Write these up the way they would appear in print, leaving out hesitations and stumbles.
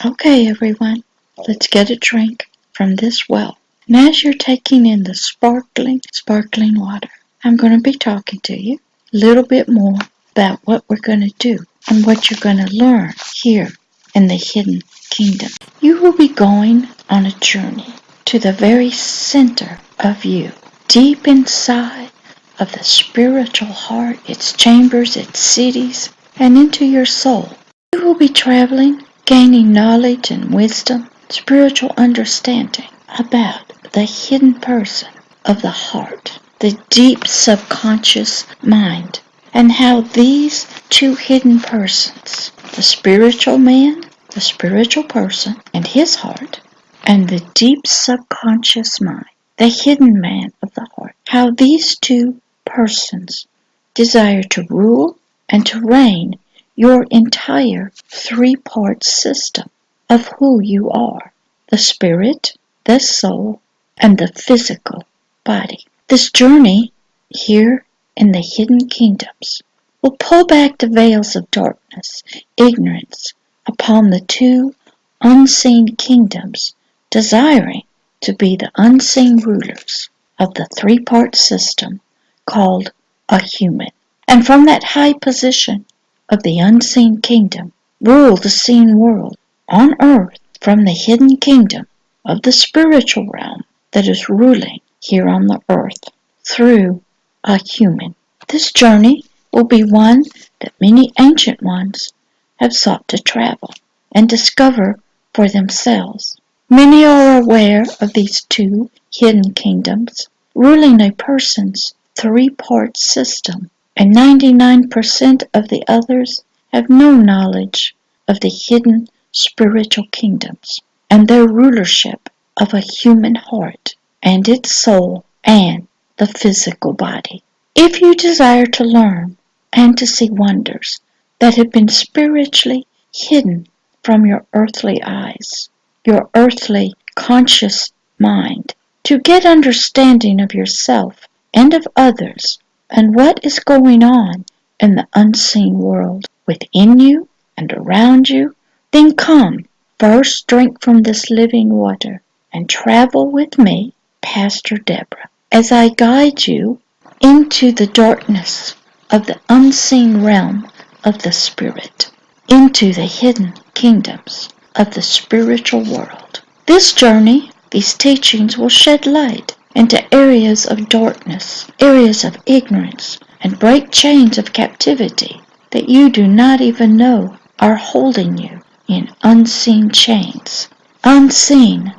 Okay, everyone, let's get a drink from this well. And as you're taking in the sparkling water, I'm going to be talking to you a little bit more about what we're going to do and what you're going to learn here in the hidden kingdom. You will be going on a journey to the very center of you, deep inside of the spiritual heart, its chambers, its cities, and into your soul. You will be traveling, gaining knowledge and wisdom, spiritual understanding about the hidden person of the heart, the deep subconscious mind, and how these two hidden persons, the spiritual man, the spiritual person, and his heart, and the deep subconscious mind, the hidden man of the heart, how these two persons desire to rule and to reign your entire three-part system of who you are, the spirit, the soul, and the physical body. This journey here in the hidden kingdoms will pull back the veils of darkness, ignorance, upon the two unseen kingdoms, desiring to be the unseen rulers of the three-part system called a human. And from that high position of the unseen kingdom, rule the seen world on earth from the hidden kingdom of the spiritual realm that is ruling here on the earth through a human. This journey will be one that many ancient ones have sought to travel and discover for themselves. Many are aware of these two hidden kingdoms ruling a person's three-part system, and 99% of the others have no knowledge of the hidden spiritual kingdoms and their rulership of a human heart and its soul and the physical body. If you desire to learn and to see wonders that have been spiritually hidden from your earthly eyes, your earthly conscious mind, to get understanding of yourself and of others and what is going on in the unseen world within you and around you, then come, first drink from this living water and travel with me, Pastor Deborah, as I guide you into the darkness of the unseen realm of the spirit, into the hidden kingdoms of the spiritual world. This journey, these teachings will shed light into areas of darkness, areas of ignorance, and break chains of captivity that you do not even know are holding you in unseen chains, unseen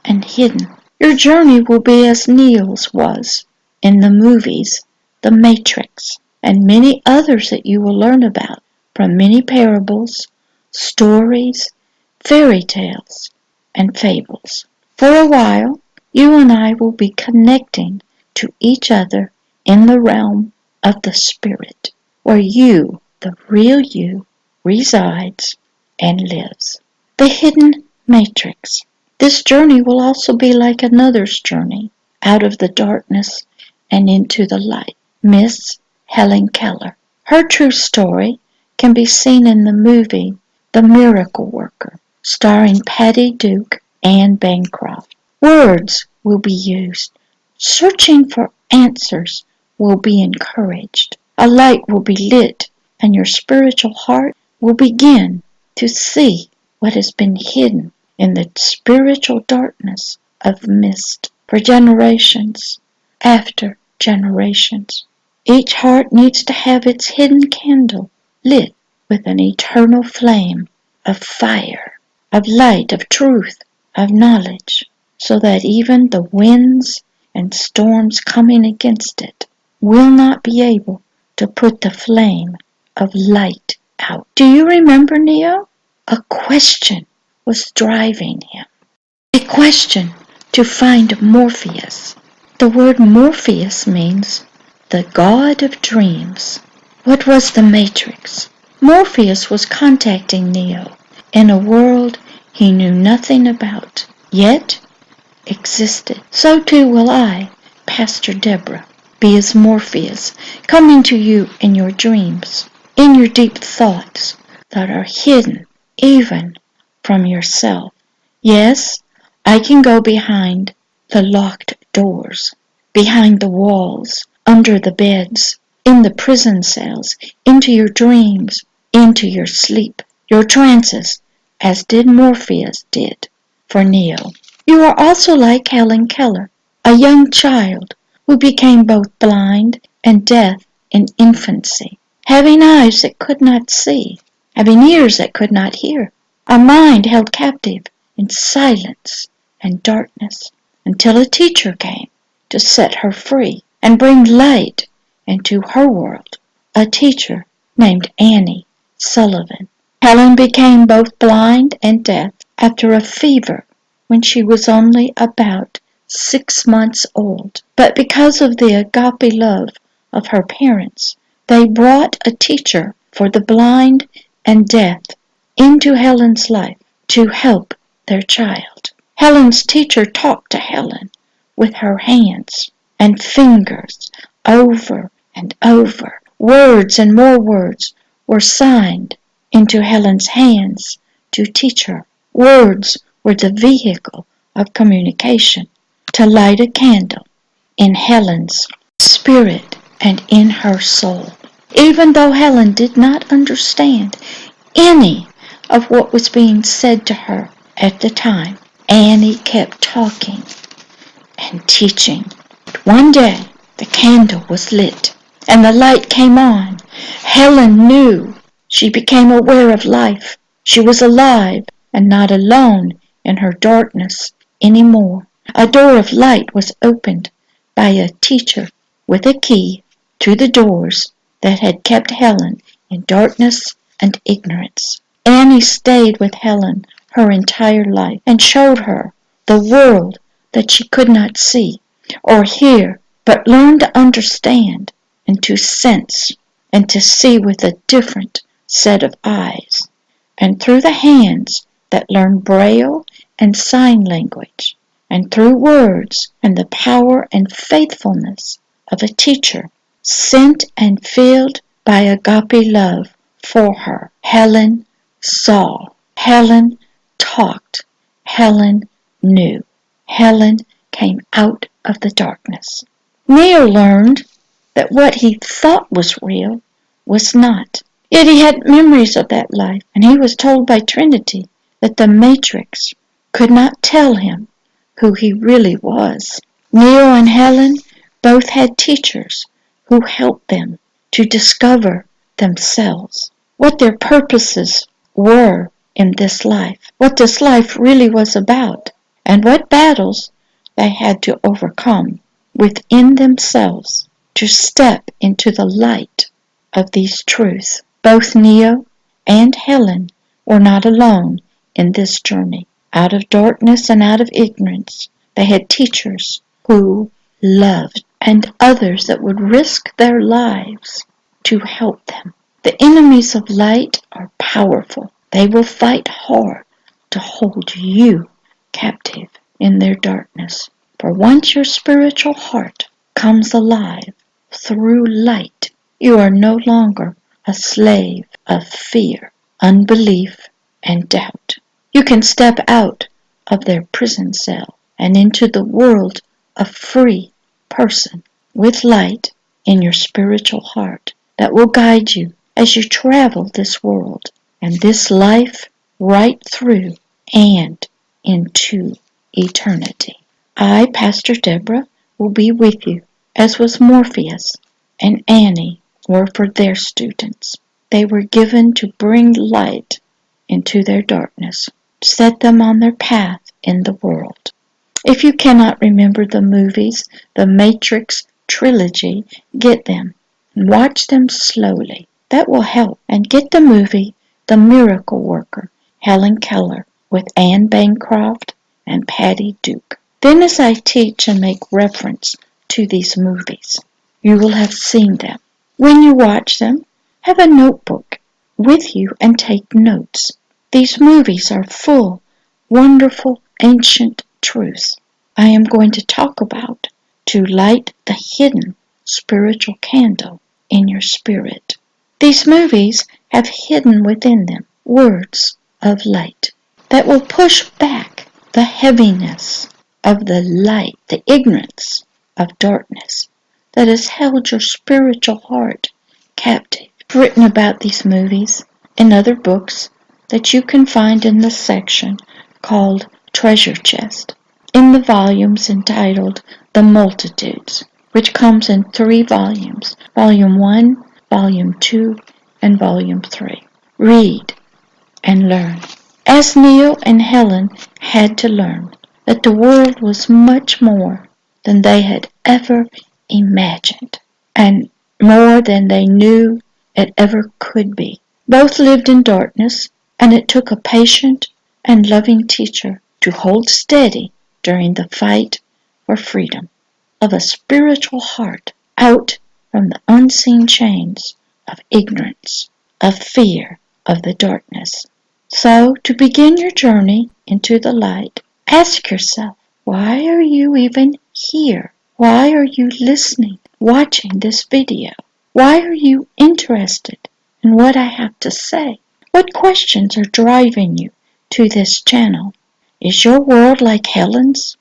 and hidden. Your journey will be as Neo's was in the movies The Matrix, and many others that you will learn about from many parables, stories, fairy tales, and fables. For a while, you and I will be connecting to each other in the realm of the spirit, where you, the real you, resides and lives. The hidden matrix. This journey will also be like another's journey, out of the darkness and into the light. Miss Helen Keller. Her true story can be seen in the movie The Miracle Worker, starring Patty Duke and Bancroft. Words will be used. Searching for answers will be encouraged. A light will be lit, and your spiritual heart will begin to see what has been hidden in the spiritual darkness of mist for generations after generations. Each heart needs to have its hidden candle lit with an eternal flame of fire, of light, of truth, of knowledge, so that even the winds and storms coming against it will not be able to put the flame of light out. Do you remember Neo? A question was driving him. A question to find Morpheus. The word Morpheus means the god of dreams. What was the matrix? Morpheus was contacting Neo in a world he knew nothing about, yet existed. So too will I, Pastor Deborah, be as Morpheus, coming to you in your dreams, in your deep thoughts that are hidden even from yourself. Yes, I can go behind the locked doors, behind the walls, under the beds, in the prison cells, into your dreams, into your sleep, your trances, as did Morpheus did for Neo. You are also like Helen Keller, a young child who became both blind and deaf in infancy, having eyes that could not see, having ears that could not hear, a mind held captive in silence and darkness, until a teacher came to set her free and bring light into her world, a teacher named Annie Sullivan. Helen became both blind and deaf after a fever when she was only about 6 months old. But because of the agape love of her parents, they brought a teacher for the blind and deaf into Helen's life to help their child. Helen's teacher talked to Helen with her hands and fingers over and over. Words and more words were signed into Helen's hands to teach her. Words were the vehicle of communication to light a candle in Helen's spirit and in her soul. Even though Helen did not understand any of what was being said to her at the time, Annie kept talking and teaching. One day the candle was lit and the light came on. Helen knew. She became aware of life. She was alive and not alone in her darkness anymore. A door of light was opened by a teacher with a key to the doors that had kept Helen in darkness and ignorance. Annie stayed with Helen her entire life and showed her the world that she could not see or hear, but learned to understand and to sense and to see with a different set of eyes. And through the hands that learned Braille and sign language, and through words and the power and faithfulness of a teacher sent and filled by agape love for her, Helen saw, Helen talked, Helen knew. Helen came out of the darkness. Neil learned that what he thought was real was not. Yet he had memories of that life, and he was told by Trinity that the Matrix could not tell him who he really was. Neil and Helen both had teachers who helped them to discover themselves, what their purposes were in this life, what this life really was about, and what battles they had to overcome within themselves to step into the light of these truths. Both Neo and Helen were not alone in this journey. Out of darkness and out of ignorance, they had teachers who loved and others that would risk their lives to help them. The enemies of light are powerful. They will fight hard to hold you captive in their darkness. For once your spiritual heart comes alive through light, you are no longer a slave of fear, unbelief, and doubt. You can step out of their prison cell and into the world a free person with light in your spiritual heart that will guide you as you travel this world and this life right through and into eternity. I, Pastor Deborah, will be with you, as was Morpheus and Annie were for their students. They were given to bring light into their darkness, set them on their path in the world. If you cannot remember the movies, the Matrix trilogy, get them and watch them slowly. That will help. And get the movie The Miracle Worker, Helen Keller, with Anne Bancroft and Patty Duke. Then as I teach and make reference to these movies, you will have seen them. When you watch them, have a notebook with you and take notes. These movies are full, wonderful, ancient truths I am going to talk about to light the hidden spiritual candle in your spirit. These movies have hidden within them words of light. that will push back the heaviness of the light, the ignorance of darkness that has held your spiritual heart captive. I've written about these movies in other books that you can find in the section called Treasure Chest, in the volumes entitled The Multitudes, which comes in 3 volumes, Volume 1, Volume 2, and Volume 3. Read and learn. As Neil and Helen had to learn that the world was much more than they had ever imagined, and more than they knew it ever could be. Both lived in darkness, and it took a patient and loving teacher to hold steady during the fight for freedom of a spiritual heart out from the unseen chains of ignorance, of fear, of the darkness. So, to begin your journey into the light, ask yourself, why are you even here? Why are you listening, watching this video? Why are you interested in what I have to say? What questions are driving you to this channel? Is your world like Helen's?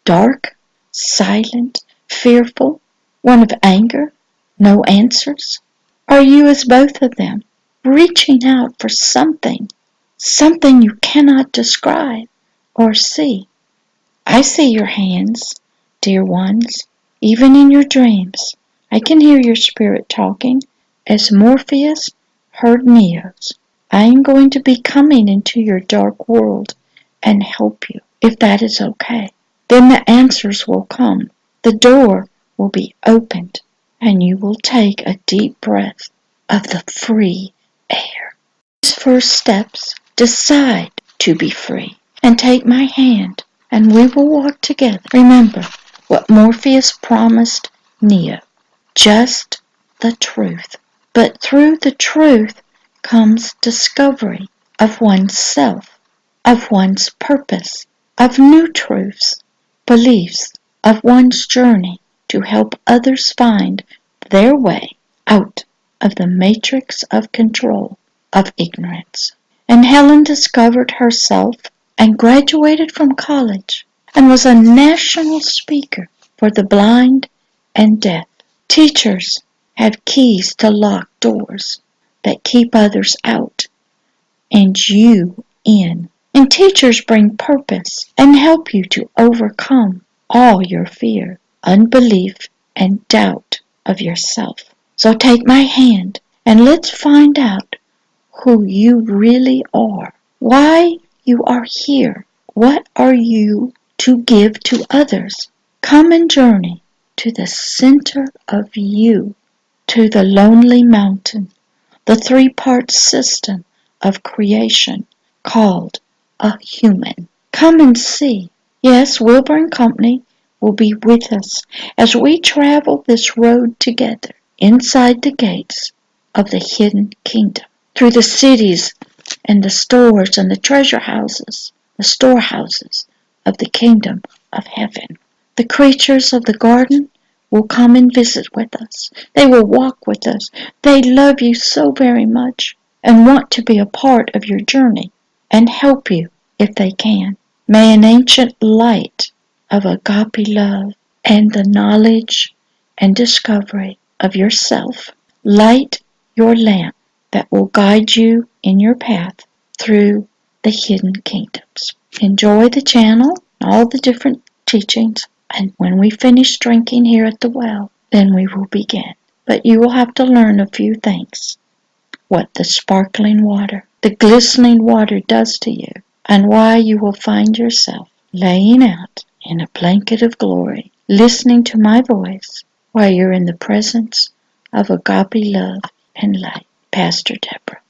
Dark, silent, fearful, one of anger, no answers? Are you as both of them, reaching out for something you cannot describe or see? I see your hands, dear ones, even in your dreams. I can hear your spirit talking as Morpheus heard Neo's. I am going to be coming into your dark world and help you, if that is okay. Then the answers will come. The door will be opened, and you will take a deep breath of the free air. These first steps, decide to be free, and take my hand, and we will walk together. Remember what Morpheus promised Neo, just the truth. But through the truth comes discovery of oneself, of one's purpose, of new truths, beliefs, of one's journey to help others find their way out of the matrix of control of ignorance. And Helen discovered herself and graduated from college and was a national speaker for the blind and deaf. Teachers have keys to lock doors that keep others out and you in. And teachers bring purpose and help you to overcome all your fear, unbelief, and doubt of yourself. So take my hand and let's find out who you really are, why you are here, what are you to give to others. Come and journey to the center of you, to the lonely mountain, the 3-part system of creation called a human. Come and see. Yes, Wilbur and Company will be with us as we travel this road together inside the gates of the hidden kingdom, through the cities and the stores and the treasure houses, the storehouses of the kingdom of heaven. The creatures of the garden will come and visit with us. They will walk with us. They love you so very much and want to be a part of your journey and help you if they can. May an ancient light of agape love and the knowledge and discovery of yourself light your lamp that will guide you in your path through the hidden kingdoms. Enjoy the channel, all the different teachings, and when we finish drinking here at the well, then we will begin. But you will have to learn a few things. What the sparkling water, the glistening water does to you, and why you will find yourself laying out in a blanket of glory, listening to my voice while you're in the presence of agape love and light. Pastor Deborah.